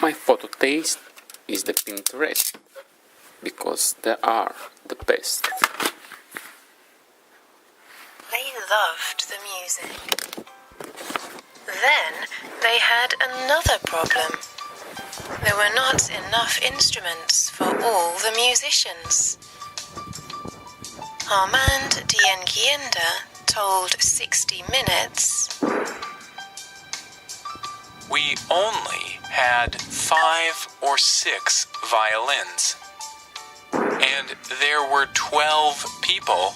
My photo taste is the Pinterest because they are the best. They loved the music. Then they had another problem. There were not enough instruments for all the musicians. Armand Diengienda told 60 Minutes, "We only had 5 or 6 violins, and there were 12 people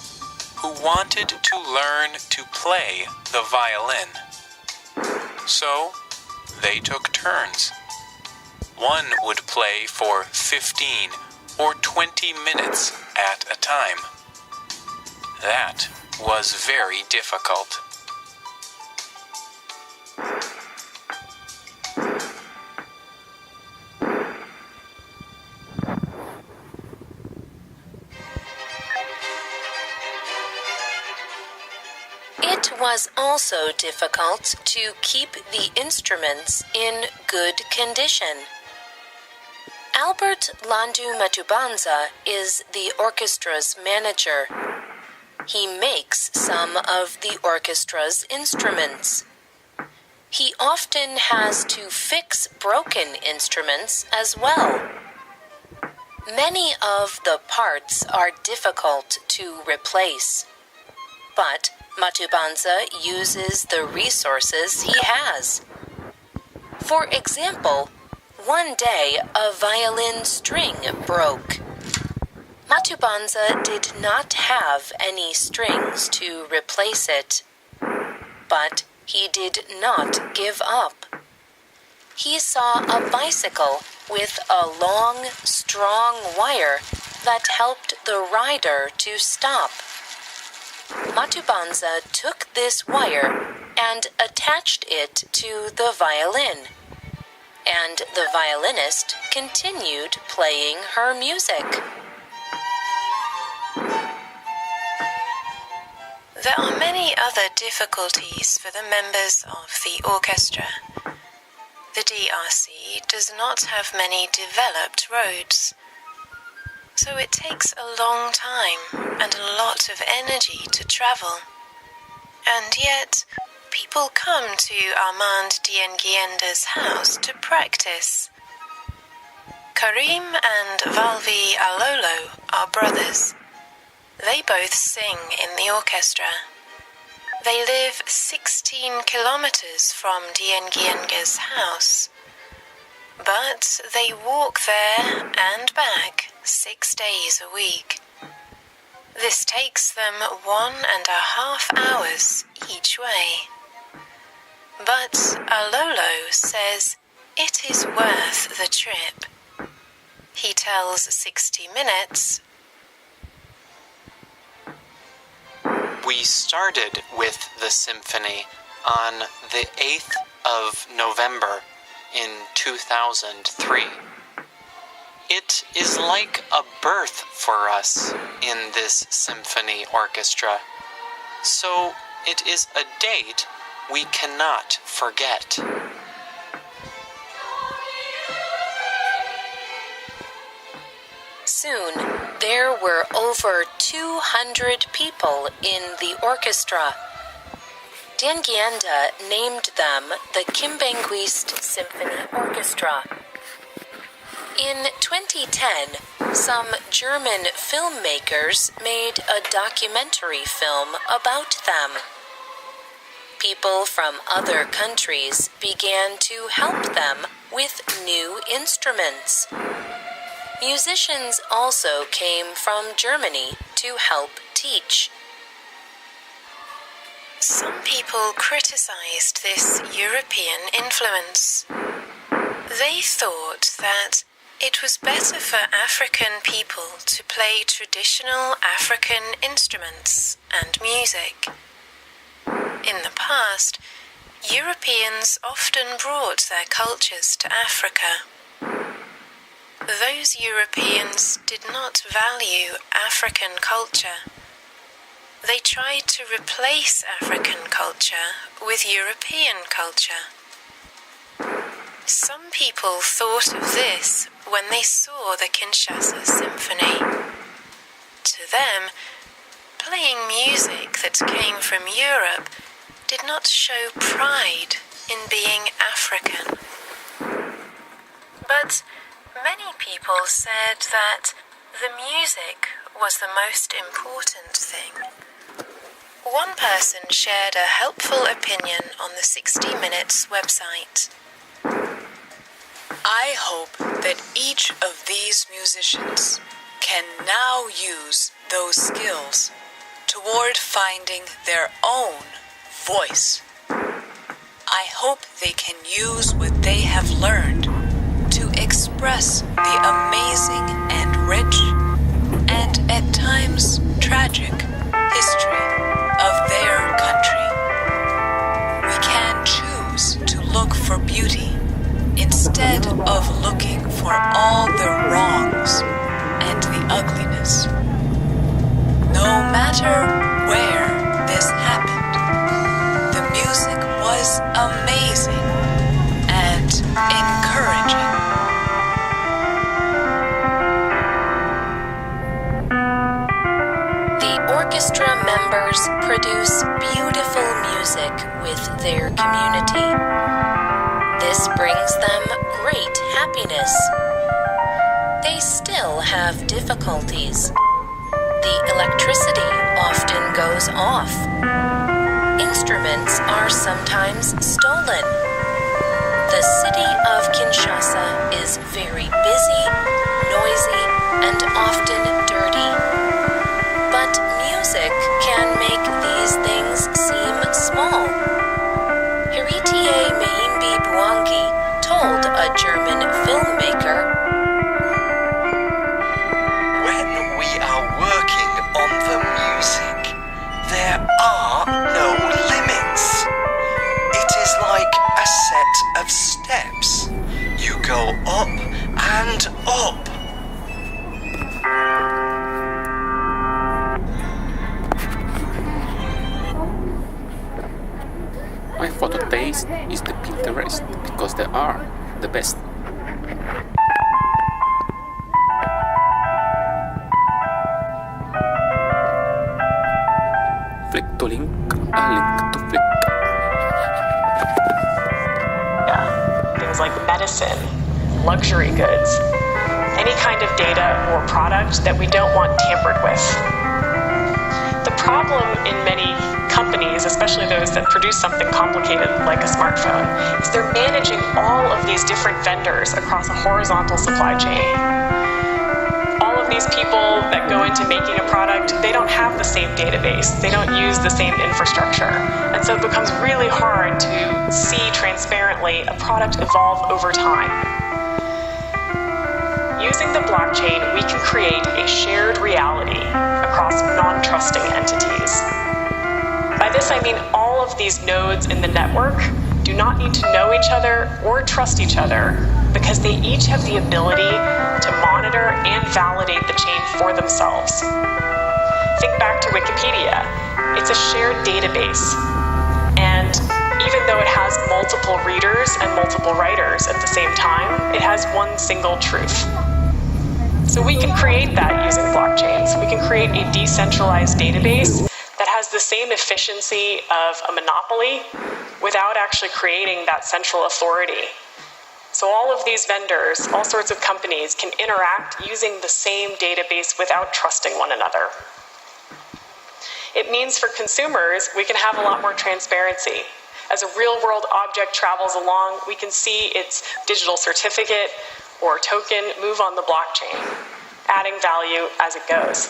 who wanted to learn to play the violin. So they took turns. One would play for 15 or 20 minutes at a time. That was very difficult." it was also difficult to keep the instruments in good condition. Albert Landu Matubanza is the orchestra's manager. He makes some of the orchestra's instruments. He often has to fix broken instruments as well. Many of the parts are difficult to replace, but Matubanza uses the resources he has. For example, one day a violin string broke. Matubanza did not have any strings to replace it, but he did not give up. He saw a bicycle with a long, strong wire that helped the rider to stop. Matubanza took this wire and attached it to the violin, and the violinist continued playing her music. There are many other difficulties for the members of the orchestra. The DRC does not have many developed roads, so it takes a long time and a lot of energy to travel. And yet, people come to Armand Diengienda's house to practice. Karim and Valvi Alolo are brothers. They both sing in the orchestra. They live 16 kilometers from Diengienga's house, but they walk there and back 6 days a week. This takes them 1.5 hours each way. But Alolo says it is worth the trip. He tells 60 Minutes, We started with the symphony on the 8th of November in 2003. It is like a birth for us in this symphony orchestra, so it is a date we cannot forget. Soon, there were over 200 people in the orchestra. Diengienda named them the Kimbenguist Symphony Orchestra. In 2010, some German filmmakers made a documentary film about them. People from other countries began to help them with new instruments. Musicians also came from Germany to help teach. Some people criticized this European influence. They thought that it was better for African people to play traditional African instruments and music. In the past, Europeans often brought their cultures to Africa. Those Europeans did not value African culture. They tried to replace African culture with European culture. Some people thought of this when they saw the Kinshasa Symphony. To them, playing music that came from Europe did not show pride in being African. But many people said that the music was the most important thing. One person shared a helpful opinion on the 60 Minutes website. I hope that each of these musicians can now use those skills toward finding their own voice. I hope they can use what they have learned to express the amazing and rich and at times tragic history of their country. We can choose to look for beauty instead of looking for all the wrongs and the ugliness. No matter where this happened, the music was amazing and encouraging. The orchestra members produce beautiful music with their community. This brings them great happiness. They still have difficulties. The electricity often goes off. Instruments are sometimes stolen. The city of Kinshasa is very busy, noisy, and often dirty. But music can make these things seem small. Héritier Meimbi Bwangi told a German filmmaker, "When we are working on the music, there are no limits. It is like a set of steps. You go up and up." My photo taste is the Pinterest because they are the best. Flick to link, a link to flick. Yeah, things like medicine, luxury goods, any kind of data or product that we don't want tampered with. The problem in many companies, especially those that produce something complicated like a smartphone, is they're managing all of these different vendors across a horizontal supply chain. All of these people that go into making a product, they don't have the same database. They don't use the same infrastructure. And so it becomes really hard to see transparently a product evolve over time. Using the blockchain, we can create a shared reality across non-trusting entities. By this, I mean all of these nodes in the network do not need to know each other or trust each other because they each have the ability to monitor and validate the chain for themselves. Think back to Wikipedia. It's a shared database. And even though it has multiple readers and multiple writers at the same time, it has one single truth. So we can create that using blockchains. We can create a decentralized database that has the same efficiency of a monopoly without actually creating that central authority. So all of these vendors, all sorts of companies can interact using the same database without trusting one another. It means for consumers, we can have a lot more transparency. As a real-world object travels along, we can see its digital certificate or token move on the blockchain, adding value as it goes.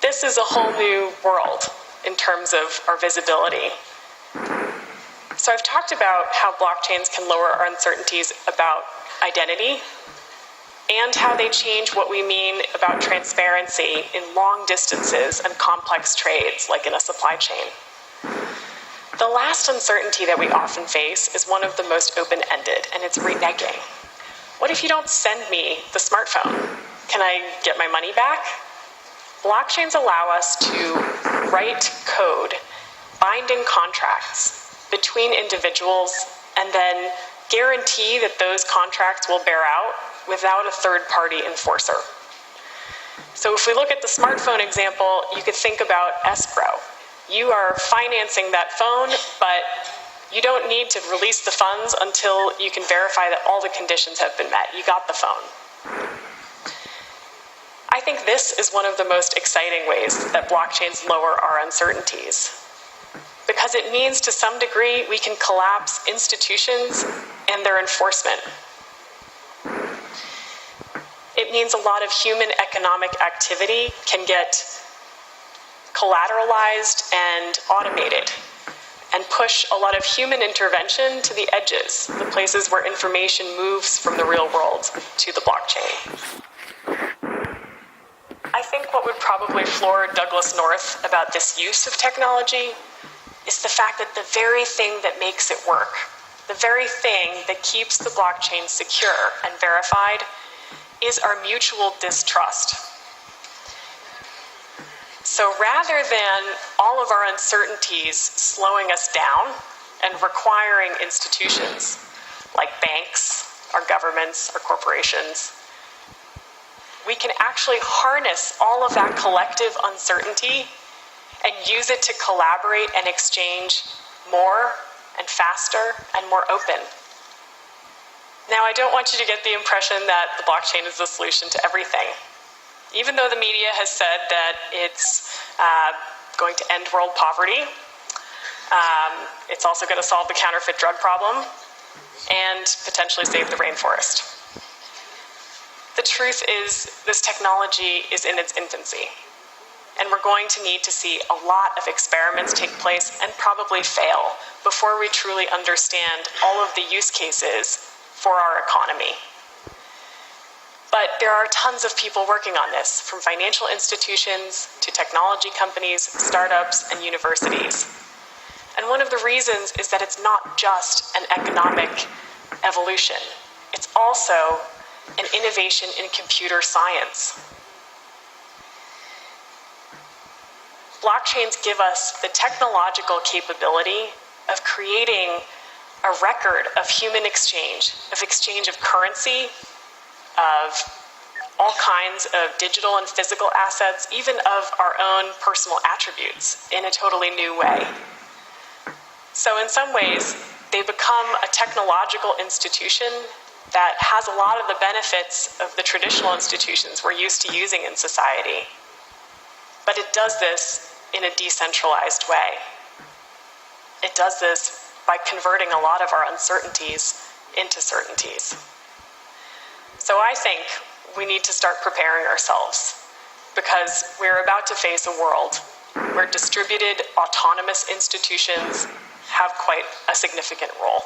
This is a whole new world in terms of our visibility. So I've talked about how blockchains can lower our uncertainties about identity and how they change what we mean about transparency in long distances and complex trades, like in a supply chain. The last uncertainty that we often face is one of the most open-ended, and it's reneging. What if you don't send me the smartphone? Can I get my money back? Blockchains allow us to write code, binding contracts between individuals, and then guarantee that those contracts will bear out without a third-party enforcer. So if we look at the smartphone example, you could think about escrow. You are financing that phone, but you don't need to release the funds until you can verify that all the conditions have been met. You got the phone. I think this is one of the most exciting ways that blockchains lower our uncertainties, because it means to some degree we can collapse institutions and their enforcement. It means a lot of human economic activity can get collateralized and automated, and push a lot of human intervention to the edges, the places where information moves from the real world to the blockchain. I think what would probably floor Douglas North about this use of technology is the fact that the very thing that makes it work, the very thing that keeps the blockchain secure and verified, is our mutual distrust. So rather than all of our uncertainties slowing us down and requiring institutions like banks, our governments, our corporations, we can actually harness all of that collective uncertainty and use it to collaborate and exchange more and faster and more open. Now, I don't want you to get the impression that the blockchain is the solution to everything. Even though the media has said that it's going to end world poverty, it's also going to solve the counterfeit drug problem and potentially save the rainforest. The truth is, this technology is in its infancy, and we're going to need to see a lot of experiments take place and probably fail before we truly understand all of the use cases for our economy. But there are tons of people working on this, from financial institutions to technology companies, startups, and universities. And one of the reasons is that it's not just an economic evolution. It's also an innovation in computer science. Blockchains give us the technological capability of creating a record of human exchange of currency, of all kinds of digital and physical assets, even of our own personal attributes in a totally new way. So in some ways, they become a technological institution that has a lot of the benefits of the traditional institutions we're used to using in society. But it does this in a decentralized way. It does this by converting a lot of our uncertainties into certainties. So I think we need to start preparing ourselves, because we're about to face a world where distributed autonomous institutions have quite a significant role.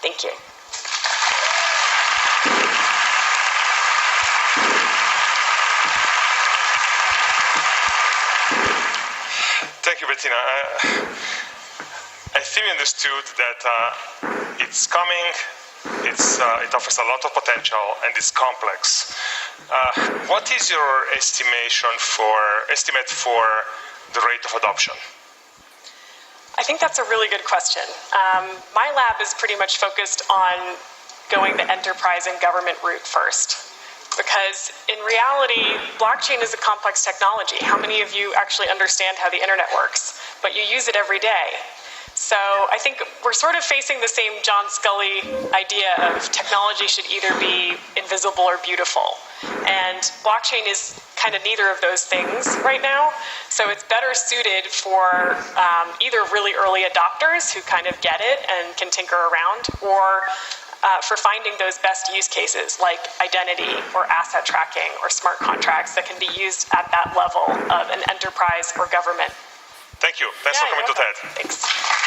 Thank you. Thank you, Bettina. I think we understood that it's coming, it offers a lot of potential, and it's complex. What is your estimate for the rate of adoption? I think that's a really good question. My lab is pretty much focused on going the enterprise and government route first, because in reality, blockchain is a complex technology. How many of you actually understand how the internet works? But you use it every day. So I think we're sort of facing the same John Scully idea of technology should either be invisible or beautiful. And blockchain is kind of neither of those things right now. So it's better suited for either really early adopters who kind of get it and can tinker around, or for finding those best use cases like identity or asset tracking or smart contracts that can be used at that level of an enterprise or government. Thank you. Thanks for coming to TED. Thanks.